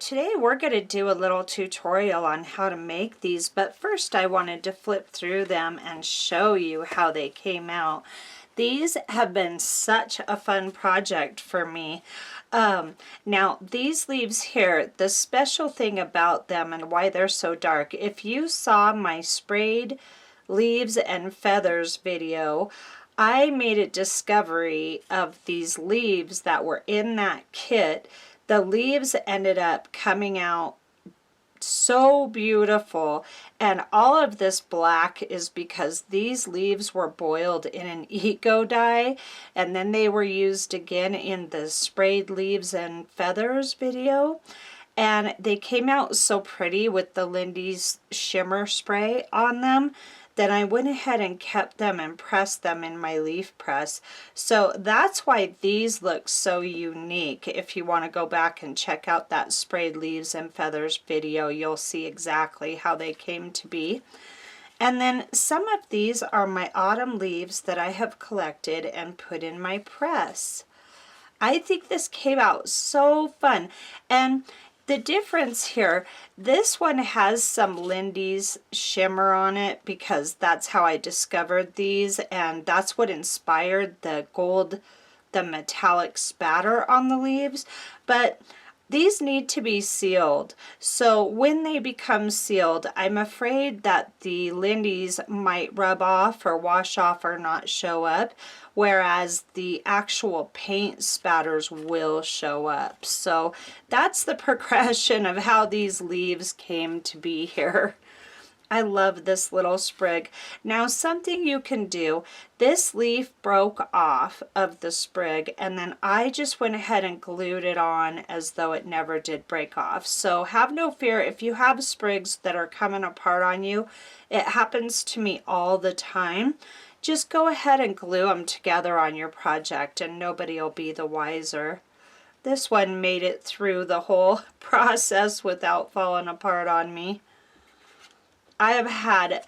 today we're going to do a little tutorial on how to make these, but first I wanted to flip through them and show you how they came out. These have been such a fun project for me. Now these leaves here, the special thing about them and why they're so dark, if you saw my sprayed leaves and feathers video, I made a discovery of these leaves that were in that kit. The leaves ended up coming out so beautiful, and all of this black is because these leaves were boiled in an eco dye, and then they were used again in the sprayed leaves and feathers video, and they came out so pretty with the Lindy's shimmer spray on them. Then I went ahead and kept them and pressed them in my leaf press. So that's why these look so unique. If you want to go back and check out that sprayed leaves and feathers video, you'll see exactly how they came to be. And then some of these are my autumn leaves that I have collected and put in my press. I think this came out so fun. And the difference here, this one has some Lindy's shimmer on it because that's how I discovered these, and that's what inspired the gold, the metallic spatter on the leaves. But these need to be sealed. So when they become sealed, I'm afraid that the Lindy's might rub off or wash off or not show up, whereas the actual paint spatters will show up. So that's the progression of how these leaves came to be here. I love this little sprig. Now something you can do, this leaf broke off of the sprig and then I just went ahead and glued it on as though it never did break off. So have no fear if you have sprigs that are coming apart on you. It happens to me all the time. Just go ahead and glue them together on your project and nobody will be the wiser. This one made it through the whole process without falling apart on me. I have had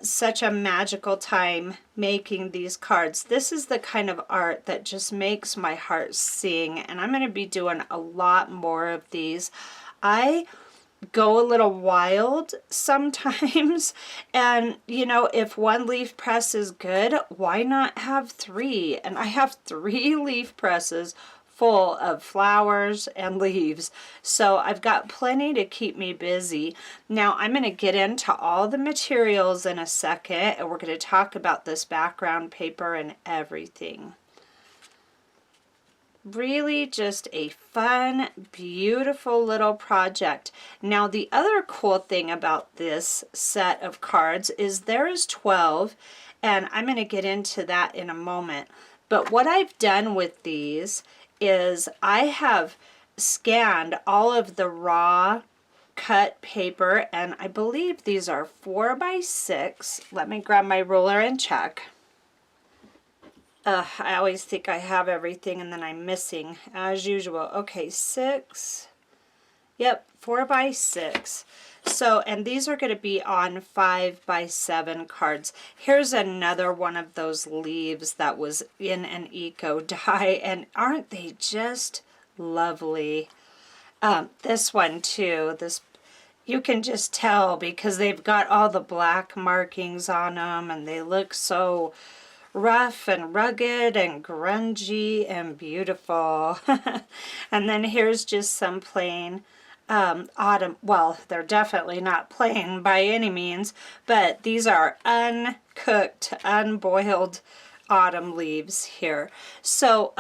such a magical time making these cards. This is the kind of art that just makes my heart sing, and I'm going to be doing a lot more of these. I go a little wild sometimes, and you know, if one leaf press is good, why not have three? And I have 3 leaf presses full of flowers and leaves, so I've got plenty to keep me busy. Now I'm going to get into all the materials in a second, and we're going to talk about this background paper and everything. Really just a fun, beautiful little project. Now the other cool thing about this set of cards is there is 12, and I'm going to get into that in a moment. But what I've done with these is I have scanned all of the raw cut paper, and I believe these are 4 by 6. Let me grab my ruler and check. I always think I have everything and then I'm missing as usual. Okay, 6. Yep, 4 by 6. So, and these are going to be on 5 by 7 cards. Here's another one of those leaves that was in an eco dye, and aren't they just lovely? This one too, this you can just tell because they've got all the black markings on them and they look so rough and rugged and grungy and beautiful. And then here's just some plain autumn, well, they're definitely not plain by any means, but these are uncooked, unboiled autumn leaves here. So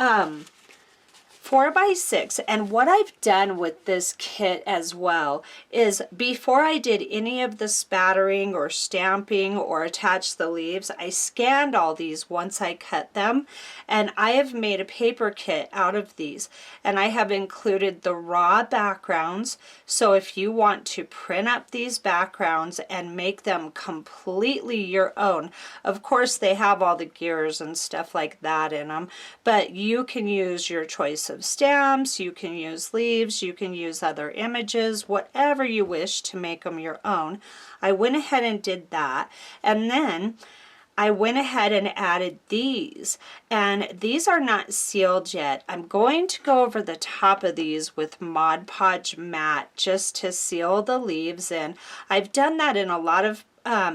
4 by 6, and what I've done with this kit as well is before I did any of the spattering or stamping or attach the leaves, I scanned all these once I cut them, and I have made a paper kit out of these, and I have included the raw backgrounds. So if you want to print up these backgrounds and make them completely your own, of course they have all the gears and stuff like that in them, but you can use your choice of stamps, you can use leaves, you can use other images, whatever you wish to make them your own. I went ahead and did that, and then I went ahead and added these, and these are not sealed yet. I'm going to go over the top of these with Mod Podge matte just to seal the leaves in. I've done that in a lot of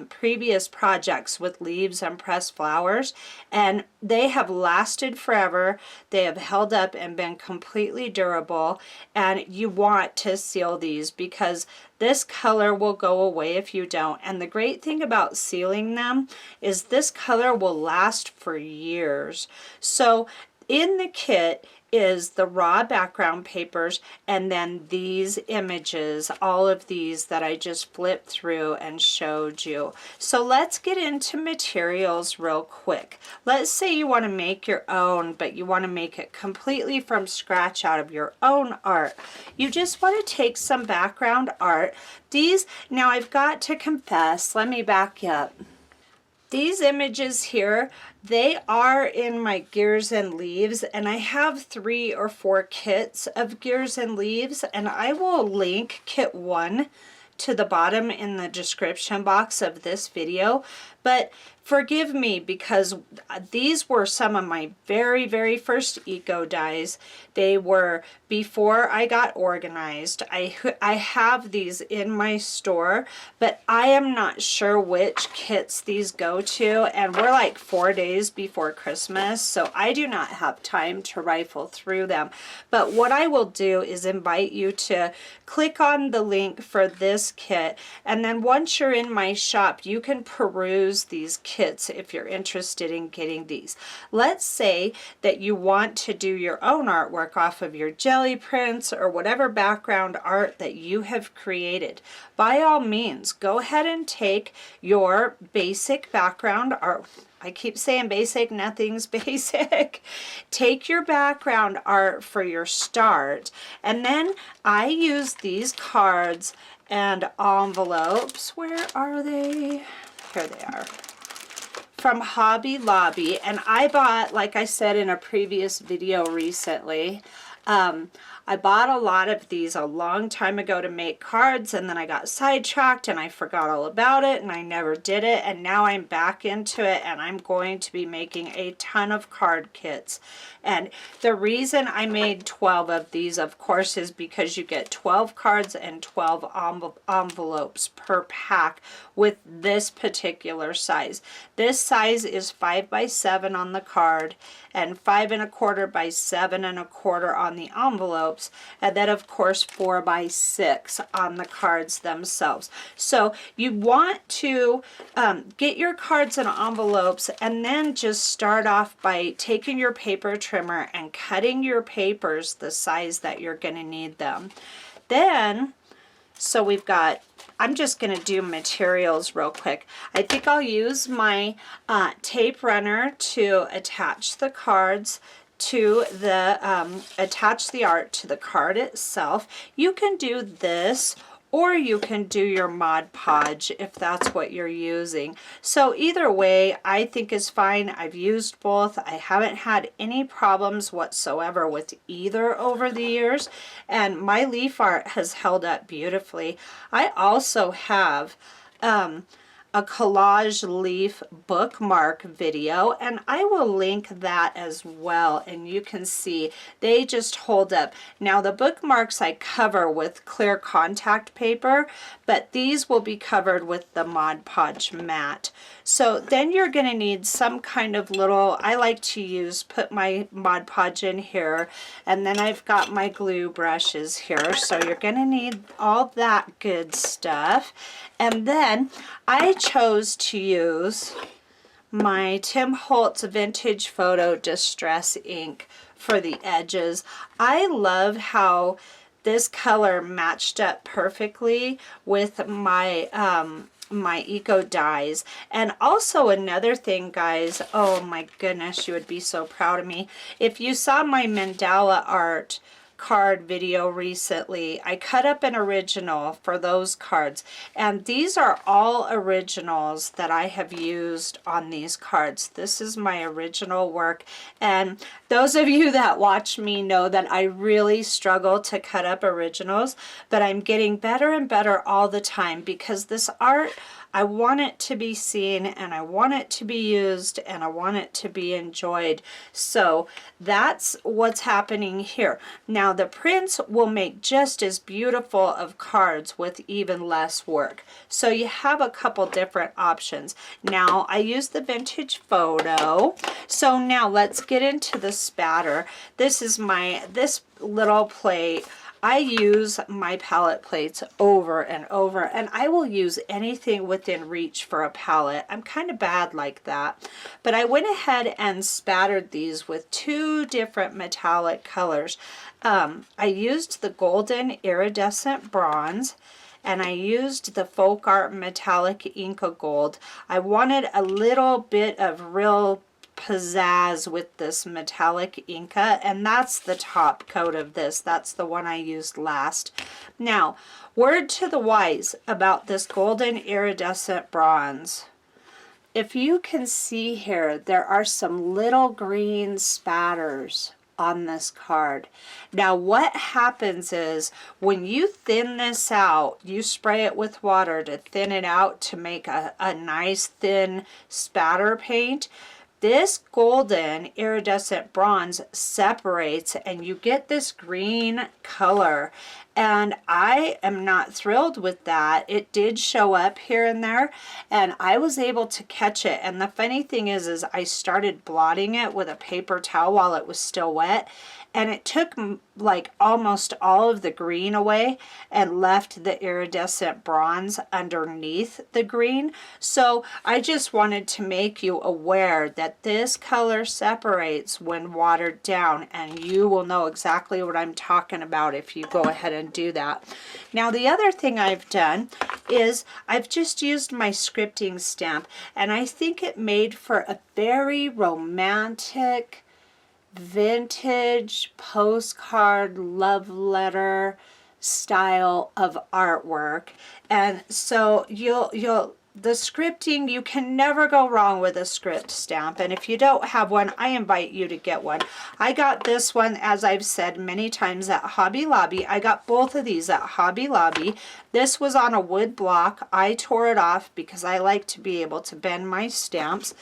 previous projects with leaves and pressed flowers, and they have lasted forever. They have held up and been completely durable, and you want to seal these because this color will go away if you don't. And the great thing about sealing them is this color will last for years. So in the kit is the raw background papers, and then these images, all of these that I just flipped through and showed you. So let's get into materials real quick. Let's say you want to make your own, but you want to make it completely from scratch out of your own art. You just want to take some background art. These, now I've got to confess, let me back up. These images here, they are in my Gears and Leaves, and I have 3 or 4 kits of Gears and Leaves, and I will link kit 1 to the bottom in the description box of this video. But forgive me, because these were some of my very first eco dies. They were before I got organized. I have these in my store, but I am not sure which kits these go to, and we're like 4 days before Christmas, so I do not have time to rifle through them. But what I will do is invite you to click on the link for this kit, and then once you're in my shop, you can peruse these kits if you're interested in getting these. Let's say that you want to do your own artwork off of your jelly prints or whatever background art that you have created. By all means, go ahead and take your basic background art. I keep saying basic, nothing's basic. Take your background art for your start, and then I use these cards and envelopes. Where are they? Here they are. From Hobby Lobby, and I bought, like I said in a previous video recently, I bought a lot of these a long time ago to make cards, and then I got sidetracked and I forgot all about it and I never did it, and now I'm back into it and I'm going to be making a ton of card kits. And the reason I made 12 of these, of course, is because you get 12 cards and 12 envelopes per pack with this particular size. This size is 5 by 7 on the card and 5 1/4 by 7 1/4 on the envelopes, and then of course 4 by 6 on the cards themselves. So you want to get your cards and envelopes, and then just start off by taking your paper trimmer and cutting your papers the size that you're going to need them. Then, so we've got, I'm just going to do materials real quick. I think I'll use my tape runner to attach the cards to the, attach the art to the card itself. You can do this, or you can do your Mod Podge if that's what you're using. So either way, I think is fine. I've used both. I haven't had any problems whatsoever with either over the years, and my leaf art has held up beautifully. I also have a collage leaf bookmark video, and I will link that as well, and you can see they just hold up. Now the bookmarks I cover with clear contact paper, but these will be covered with the Mod Podge matte. So then you're going to need some kind of little, I like to put my Mod Podge in here, and then I've got my glue brushes here, so you're going to need all that good stuff. And then I chose to use my Tim Holtz Vintage Photo Distress ink for the edges. I love how this color matched up perfectly with my my eco dies. And also another thing, guys, oh my goodness, you would be so proud of me if you saw my mandala art card video recently. I cut up an original for those cards, and these are all originals that I have used on these cards. This is my original work, and those of you that watch me know that I really struggle to cut up originals, but I'm getting better and better all the time because this art, I want it to be seen, and I want it to be used, and I want it to be enjoyed. So that's what's happening here. Now the prints will make just as beautiful of cards with even less work. So you have a couple different options. Now I use the vintage photo. So now let's get into the spatter. This is this little plate. I use my palette plates over and over, and I will use anything within reach for a palette. I'm kind of bad like that. But I went ahead and spattered these with two different metallic colors. I used the golden iridescent bronze, and I used the folk art metallic Inca gold. I wanted a little bit of real pizzazz with this metallic Inca, and that's the top coat of this. That's the one I used last. Now, word to the wise about this golden iridescent bronze. If you can see here, there are some little green spatters on this card. Now what happens is when you thin this out, you spray it with water to thin it out to make a nice thin spatter paint. This golden iridescent bronze separates and you get this green color, and I am not thrilled with that. It did show up here and there, and I was able to catch it. And the funny thing is I started blotting it with a paper towel while it was still wet, and it took like almost all of the green away and left the iridescent bronze underneath the green. So I just wanted to make you aware that this color separates when watered down, and you will know exactly what I'm talking about if you go ahead and do that. Now the other thing I've done is I've just used my scripting stamp, and I think it made for a very romantic vintage postcard love letter style of artwork. And so the scripting, you can never go wrong with a script stamp, and if you don't have one, I invite you to get one. I got this one, as I've said many times, at Hobby Lobby. I got both of these at Hobby Lobby. This was on a wood block. I tore it off because I like to be able to bend my stamps.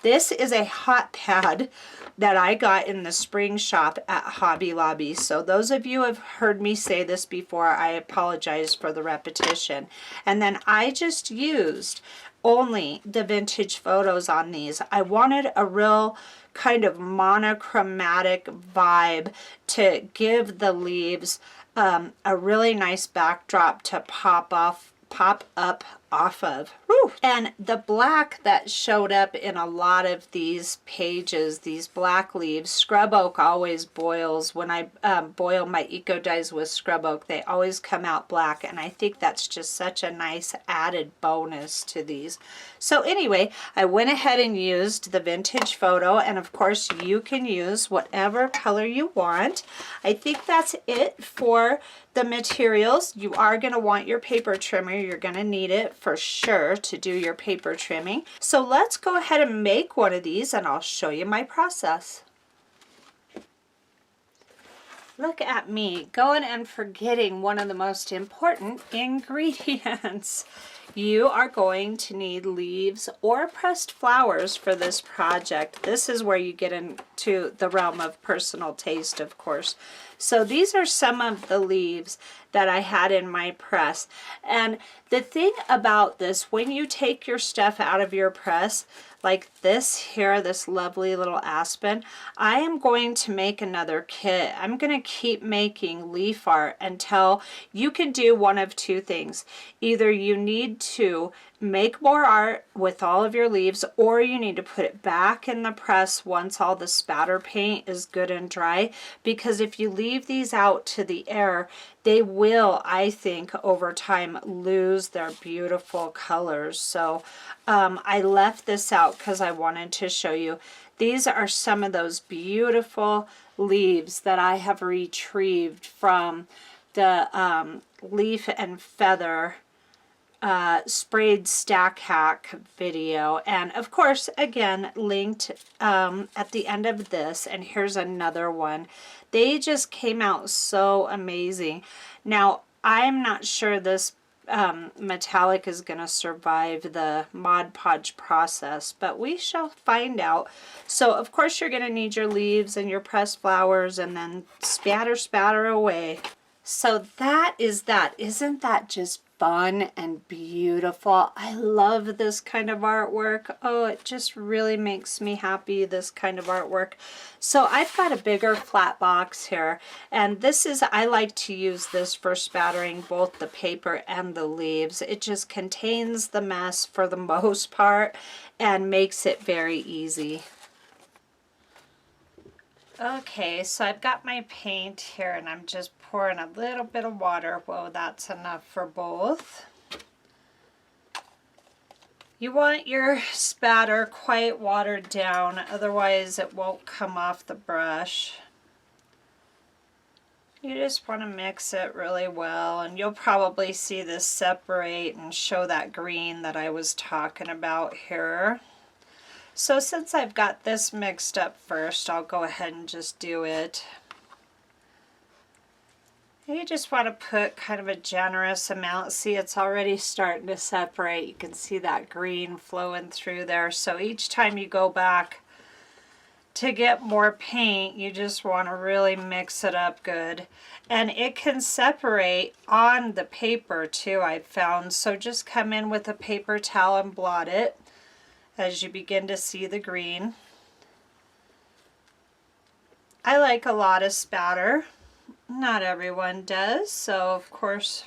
This is a hot pad that I got in the spring shop at Hobby Lobby. So those of you who have heard me say this before, I apologize for the repetition. And then I just used only the vintage photos on these. I wanted a real kind of monochromatic vibe to give the leaves a really nice backdrop to pop up off of. Whew. And the black that showed up in a lot of these pages, these black leaves, scrub oak always boils. When I boil my eco dyes with scrub oak, they always come out black, and I think that's just such a nice added bonus to these. So anyway, I went ahead and used the vintage photo, and of course you can use whatever color you want. I think that's it for the materials. You are going to want your paper trimmer. You're going to need it for sure to do your paper trimming. So let's go ahead and make one of these, and I'll show you my process. Look at me going and forgetting one of the most important ingredients. You are going to need leaves or pressed flowers for this project. This is where you get into the realm of personal taste, of course. So these are some of the leaves that I had in my press. And the thing about this, when you take your stuff out of your press, like this here, this lovely little aspen, I am going to make another kit. I'm going to keep making leaf art until you can do one of two things. Either you need to make more art with all of your leaves, or you need to put it back in the press once all the spatter paint is good and dry, because if you leave these out to the air, they will, I think, over time lose their beautiful colors. So I left this out because I wanted to show you. These are some of those beautiful leaves that I have retrieved from the leaf and feather sprayed stack hack video, and of course again linked at the end of this. And here's another one. They just came out so amazing. Now I'm not sure this metallic is going to survive the Mod Podge process, but we shall find out. So of course you're going to need your leaves and your pressed flowers, and then spatter, spatter away. So that is that. Isn't that just fun and beautiful? I love this kind of artwork. Oh, it just really makes me happy, this kind of artwork. So I've got a bigger flat box here, and this is, I like to use this for spattering both the paper and the leaves. It just contains the mess for the most part and makes it very easy. Okay, so I've got my paint here and I'm just pouring a little bit of water. Whoa, that's enough for both. You want your spatter quite watered down, otherwise it won't come off the brush. You just want to mix it really well, and you'll probably see this separate and show that green that I was talking about here. So since I've got this mixed up first, I'll go ahead and just do it. You just want to put kind of a generous amount. See, it's already starting to separate. You can see that green flowing through there. So each time you go back to get more paint, you just want to really mix it up good. And it can separate on the paper too, I've found. So just come in with a paper towel and blot it as you begin to see the green. I like a lot of spatter. Not everyone does, so of course,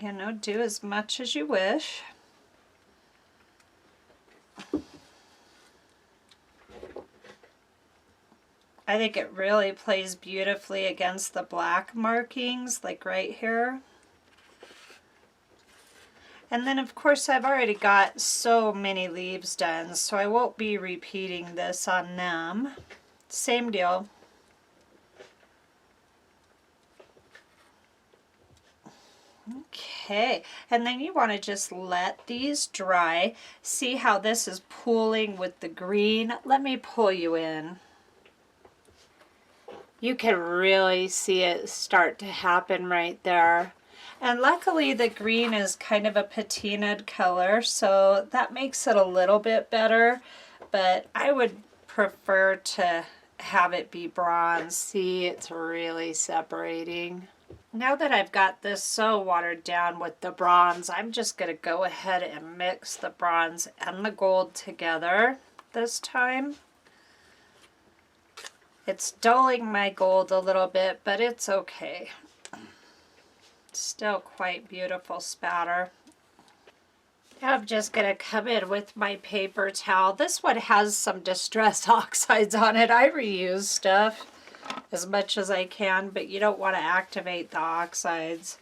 you know, do as much as you wish. I think it really plays beautifully against the black markings, like right here. And then of course I've already got so many leaves done, so I won't be repeating this on them. Same deal. Okay, and then you want to just let these dry. See how this is pooling with the green? Let me pull you in. You can really see it start to happen right there. And luckily the green is kind of a patinaed color, so that makes it a little bit better, but I would prefer to have it be bronze. See, it's really separating. Now that I've got this so watered down with the bronze, I'm just going to go ahead and mix the bronze and the gold together this time. It's dulling my gold a little bit, but it's okay. Still quite beautiful spatter. I'm just going to come in with my paper towel. This one has some distress oxides on it. I reuse stuff as much as I can, but you don't want to activate the oxides.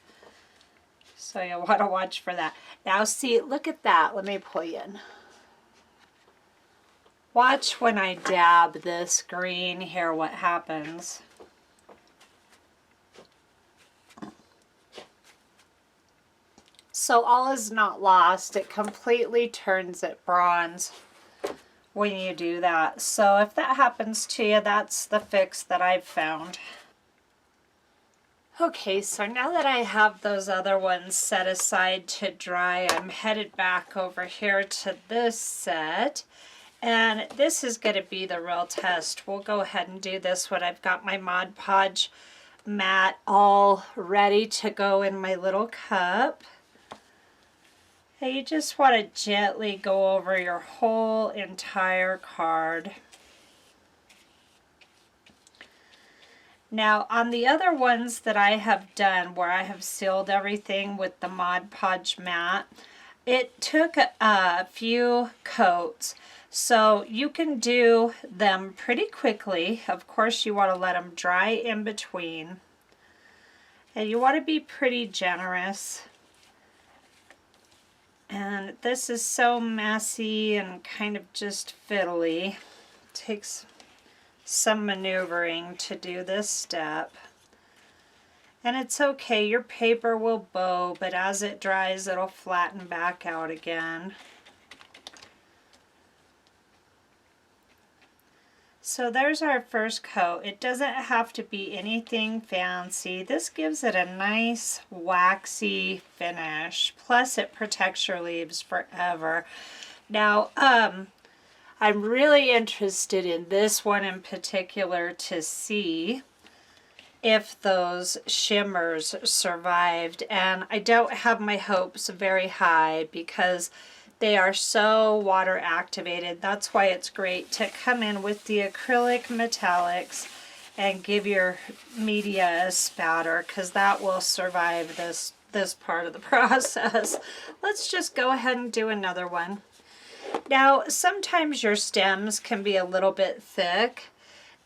So you'll want to watch for that. Now see, look at that. Let me pull you in. Watch when I dab this green here what happens. So all is not lost. It completely turns it bronze when you do that. So if that happens to you, that's the fix that I've found. Okay, so now that I have those other ones set aside to dry, I'm headed back over here to this set. And this is going to be the real test. We'll go ahead and do this when I've got my Mod Podge mat all ready to go in my little cup. And you just want to gently go over your whole entire card. Now on the other ones that I have done where I have sealed everything with the Mod Podge mat, it took a few coats. So you can do them pretty quickly. Of course you want to let them dry in between. And you want to be pretty generous. And this is so messy and kind of just fiddly. It takes some maneuvering to do this step. And it's okay, your paper will bow, but as it dries it'll flatten back out again. So there's our first coat. It doesn't have to be anything fancy. This gives it a nice waxy finish. Plus it protects your leaves forever. Now, I'm really interested in this one in particular to see if those shimmers survived, and I don't have my hopes very high because they are so water activated. That's why it's great to come in with the acrylic metallics and give your media a spatter, because that will survive this part of the process. Let's just go ahead and do another one. Now, sometimes your stems can be a little bit thick,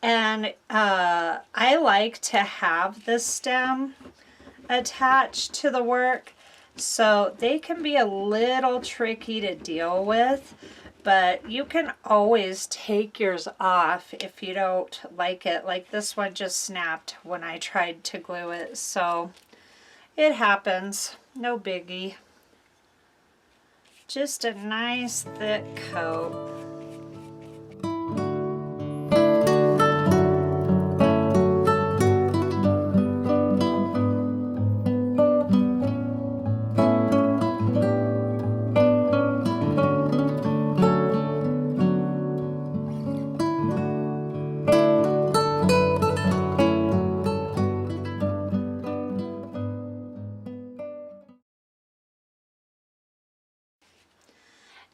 and I like to have the stem attached to the work, so they can be a little tricky to deal with, but you can always take yours off if you don't like it. Like this one just snapped when I tried to glue it, so it happens, no biggie. Just a nice thick coat.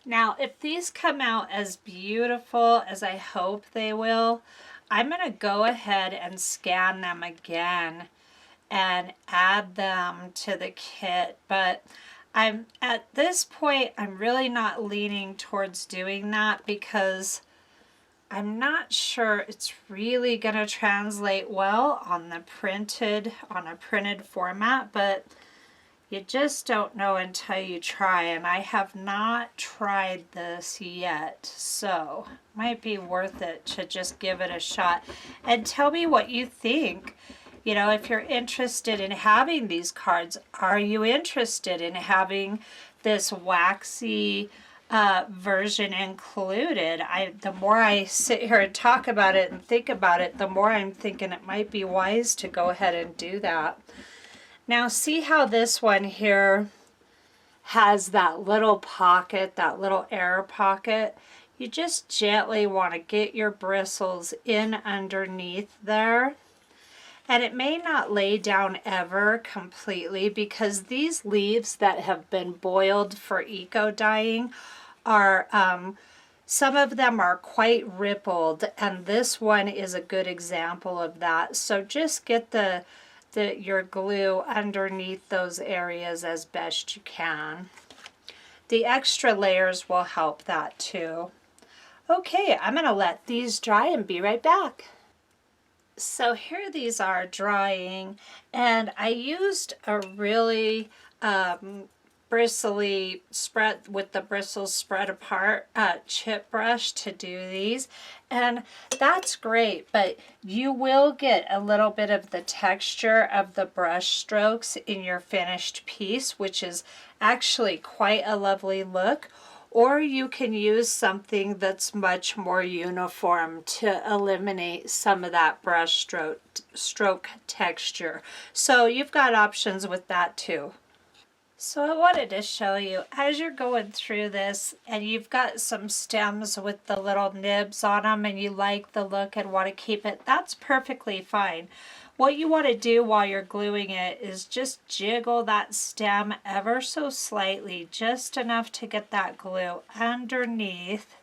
Now, if these come out as beautiful as I hope they will, I'm going to go ahead and scan them again and add them to the kit. But at this point, I'm really not leaning towards doing that because I'm not sure it's really going to translate well on a printed format, but you just don't know until you try, and I have not tried this yet, so might be worth it to just give it a shot. And tell me what you think. You know, if you're interested in having these cards, are you interested in having this waxy version included? The more I sit here and talk about it and think about it, the more I'm thinking it might be wise to go ahead and do that. Now see how this one here has that little pocket, that little air pocket? You just gently want to get your bristles in underneath there. And it may not lay down ever completely because these leaves that have been boiled for eco dyeing are, some of them are quite rippled, and this one is a good example of that. So just get your glue underneath those areas as best you can. The extra layers will help that too. Okay, I'm going to let these dry and be right back. So here these are drying, and I used a really bristly spread with the bristles spread apart chip brush to do these, and that's great, but you will get a little bit of the texture of the brush strokes in your finished piece, which is actually quite a lovely look. Or you can use something that's much more uniform to eliminate some of that brush stroke texture. So you've got options with that too. So I wanted to show you, as you're going through this and you've got some stems with the little nibs on them and you like the look and want to keep it, that's perfectly fine. What you want to do while you're gluing it is just jiggle that stem ever so slightly, just enough to get that glue underneath.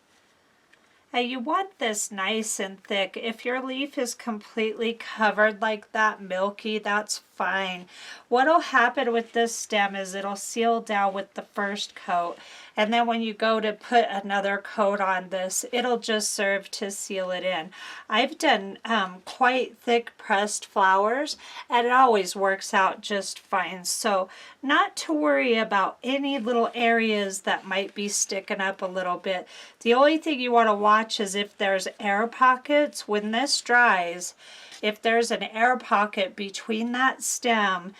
And you want this nice and thick. If your leaf is completely covered like that, milky, that's fine. What'll happen with this stem is it'll seal down with the first coat, and then when you go to put another coat on this, it'll just serve to seal it in. I've done quite thick pressed flowers, and it always works out just fine. So not to worry about any little areas that might be sticking up a little bit. The only thing you want to watch is if there's air pockets. When this dries, if there's an air pocket between that stem,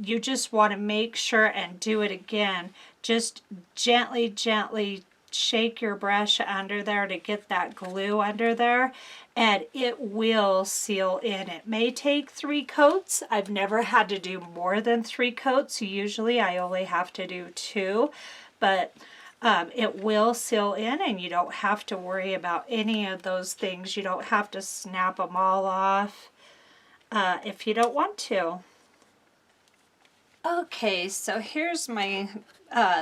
you just want to make sure and do it again. Just gently shake your brush under there to get that glue under there, and it will seal in. It may take 3 coats. I've never had to do more than 3 coats. Usually I only have to do 2, but it will seal in, and you don't have to worry about any of those things. You don't have to snap them all off if you don't want to. Okay, so here's my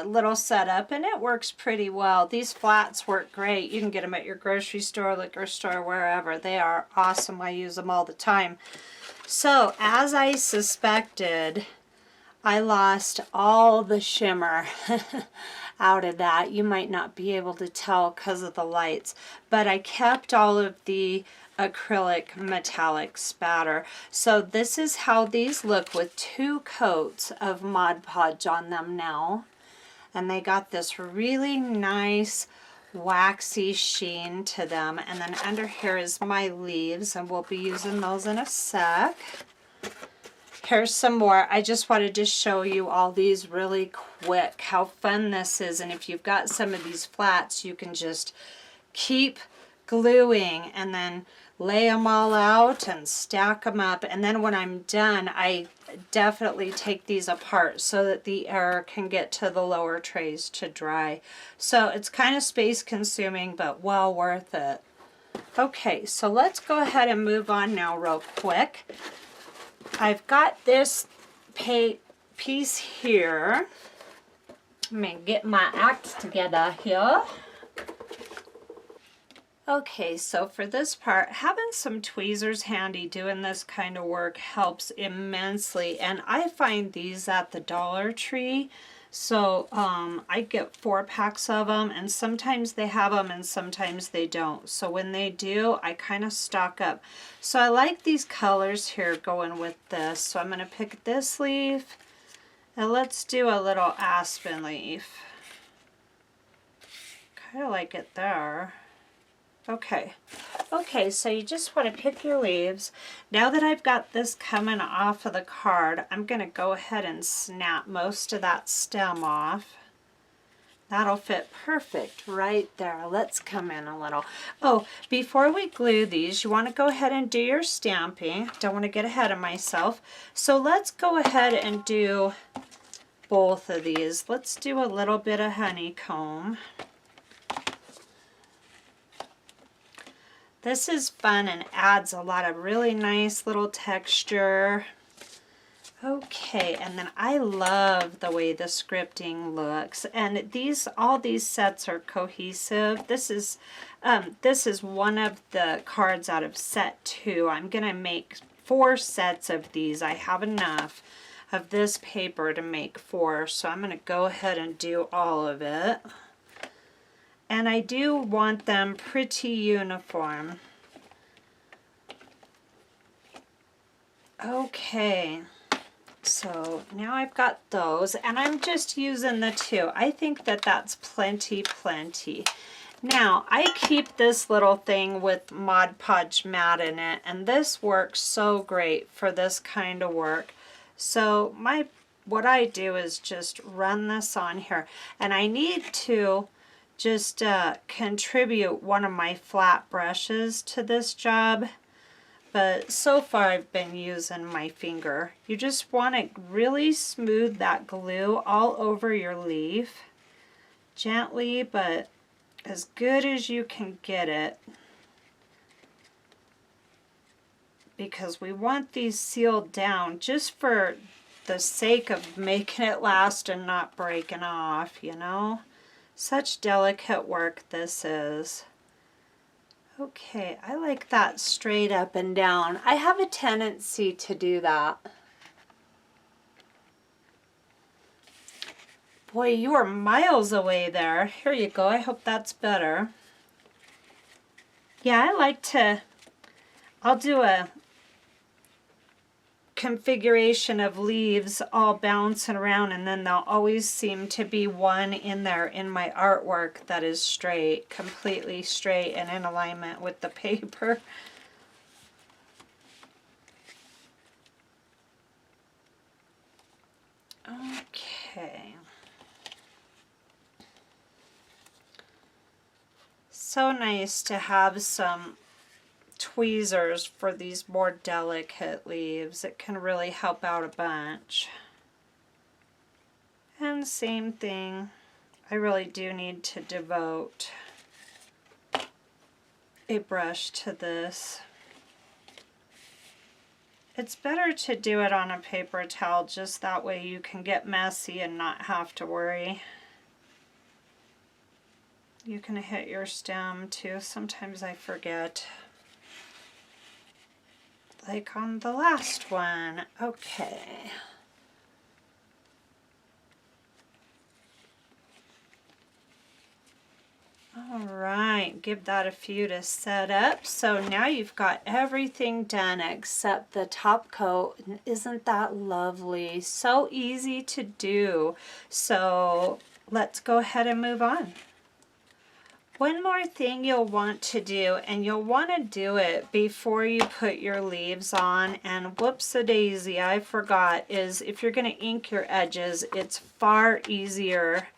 little setup, and it works pretty well. These flats work great. You can get them at your grocery store, liquor store, wherever. They are awesome. I use them all the time. So, as I suspected, I lost all the shimmer out of that. You might not be able to tell because of the lights, but I kept all of the acrylic metallic spatter. So this is how these look with 2 coats of Mod Podge on them now. And they got this really nice waxy sheen to them. And then under here is my leaves, and we'll be using those in a sec. Here's some more. I just wanted to show you all these really quick, how fun this is. And if you've got some of these flats, you can just keep gluing and then lay them all out and stack them up. And then when I'm done, I definitely take these apart so that the air can get to the lower trays to dry. So it's kind of space consuming, but well worth it. Okay, so let's go ahead and move on now real quick. I've got this piece here. Let me get my act together here. Okay, so for this part, having some tweezers handy doing this kind of work helps immensely. And I find these at the Dollar Tree. So I get 4 packs of them, and sometimes they have them and sometimes they don't. So when they do, I kind of stock up. So I like these colors here going with this. So I'm going to pick this leaf, and let's do a little aspen leaf. Kind of like it there. Okay, so you just want to pick your leaves. Now that I've got this coming off of the card, I'm going to go ahead and snap most of that stem off. That'll fit perfect right there. Let's come in a little. Oh, before we glue these, you want to go ahead and do your stamping. Don't want to get ahead of myself. So let's go ahead and do both of these. Let's do a little bit of honeycomb. This is fun and adds a lot of really nice little texture. Okay, and then I love the way the scripting looks. And all these sets are cohesive. This is one of the cards out of set 2. I'm gonna make 4 sets of these. I have enough of this paper to make 4, so I'm gonna go ahead and do all of it. And I do want them pretty uniform. Okay, so now I've got those, and I'm just using the 2. I think that that's plenty. Now, I keep this little thing with Mod Podge mat in it, and this works so great for this kind of work. So what I do is just run this on here, and I need to just contribute one of my flat brushes to this job, but so far I've been using my finger. You just want to really smooth that glue all over your leaf, gently, but as good as you can get it, because we want these sealed down just for the sake of making it last and not breaking off, you know. Such delicate work this is. Okay, I like that straight up and down. I have a tendency to do that. Boy, you are miles away there. Here you go. I hope that's better. Yeah, I'll do a configuration of leaves all bouncing around, and then there'll always seem to be one in there in my artwork that is straight, completely straight and in alignment with the paper. Okay. so nice to have some tweezers for these more delicate leaves. It can really help out a bunch. And same thing, I really do need to devote a brush to this. It's better to do it on a paper towel, just that way you can get messy and not have to worry. You can hit your stem too. Sometimes I forget. Like on the last one. Okay. All right, give that a few to set up. So now you've got everything done except the top coat. Isn't that lovely? So easy to do. So let's go ahead and move on. One more thing you'll want to do, and you'll want to do it before you put your leaves on, and whoops-a-daisy, I forgot, is if you're going to ink your edges, it's far easier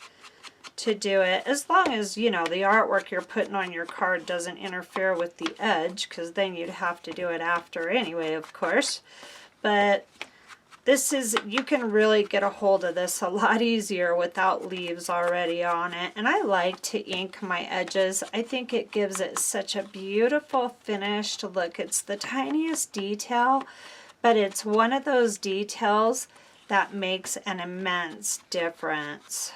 to do it, as long as, you know, the artwork you're putting on your card doesn't interfere with the edge, because then you'd have to do it after anyway, of course. But this is, you can really get a hold of this a lot easier without leaves already on it. And I like to ink my edges. I think it gives it such a beautiful finished look. It's the tiniest detail, but it's one of those details that makes an immense difference.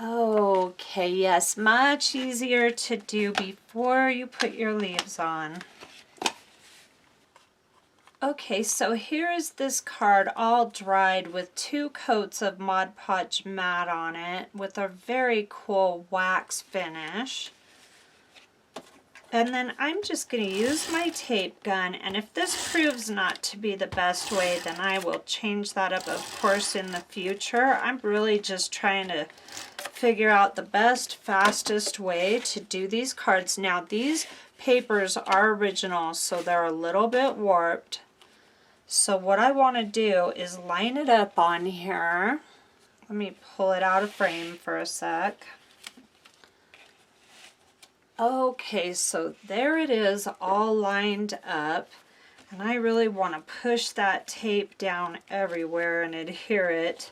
Okay, yes, much easier to do before you put your leaves on. Okay, so here is this card all dried with 2 coats of Mod Podge matte on it with a very cool wax finish. And then I'm just going to use my tape gun, and if this proves not to be the best way, then I will change that up, of course, in the future. I'm really just trying to figure out the best, fastest way to do these cards. Now, these papers are original, so they're a little bit warped. So what I want to do is line it up on here. Let me pull it out of frame for a sec. Okay, so there it is, all lined up, and I really want to push that tape down everywhere and adhere it.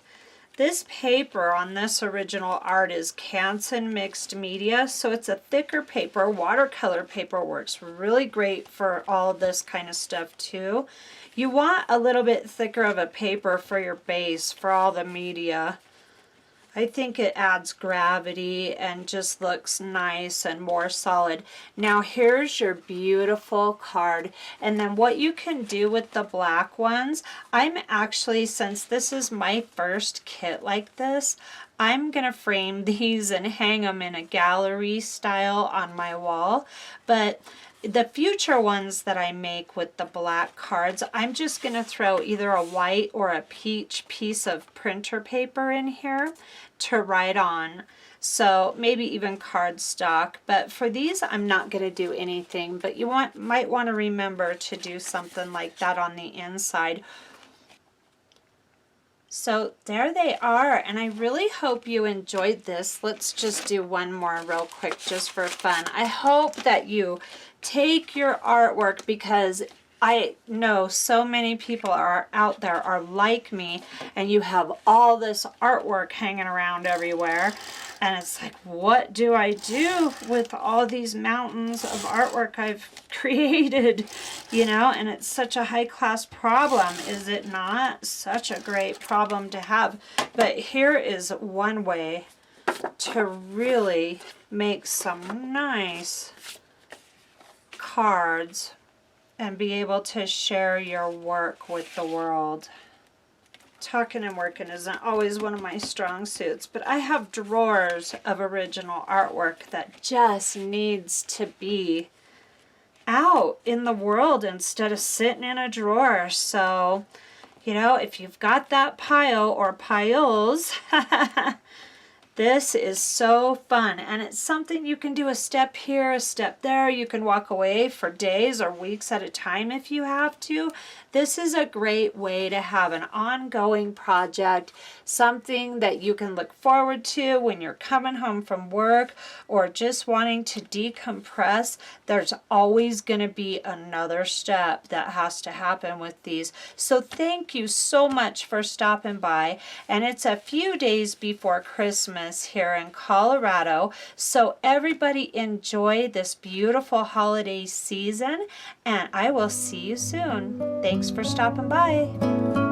This paper on this original art is Canson mixed media, so it's a thicker paper. Watercolor paper works really great for all this kind of stuff too. You want a little bit thicker of a paper for your base, for all the media. I think it adds gravity and just looks nice and more solid. Now here's your beautiful card. And then what you can do with the black ones, I'm actually, since this is my first kit like this, I'm going to frame these and hang them in a gallery style on my wall. But the future ones that I make with the black cards, I'm just going to throw either a white or a peach piece of printer paper in here to write on. So maybe even cardstock. But for these, I'm not going to do anything. But you might want to remember to do something like that on the inside. So there they are, and I really hope you enjoyed this. Let's just do one more real quick just for fun. I hope that you take your artwork, because I know so many people are out there are like me, and you have all this artwork hanging around everywhere, and it's like, what do I do with all these mountains of artwork I've created, you know? And it's such a high-class problem, is it not? Such a great problem to have. But here is one way to really make some nice cards and be able to share your work with the world. Talking and working isn't always one of my strong suits, but I have drawers of original artwork that just needs to be out in the world instead of sitting in a drawer. So, you know, if you've got that pile or piles, This is so fun, and it's something you can do a step here, a step there. You can walk away for days or weeks at a time if you have to. This is a great way to have an ongoing project, something that you can look forward to when you're coming home from work or just wanting to decompress. There's always going to be another step that has to happen with these. So thank you so much for stopping by, and it's a few days before Christmas here in Colorado, so everybody enjoy this beautiful holiday season, and I will see you soon. Thanks for stopping by.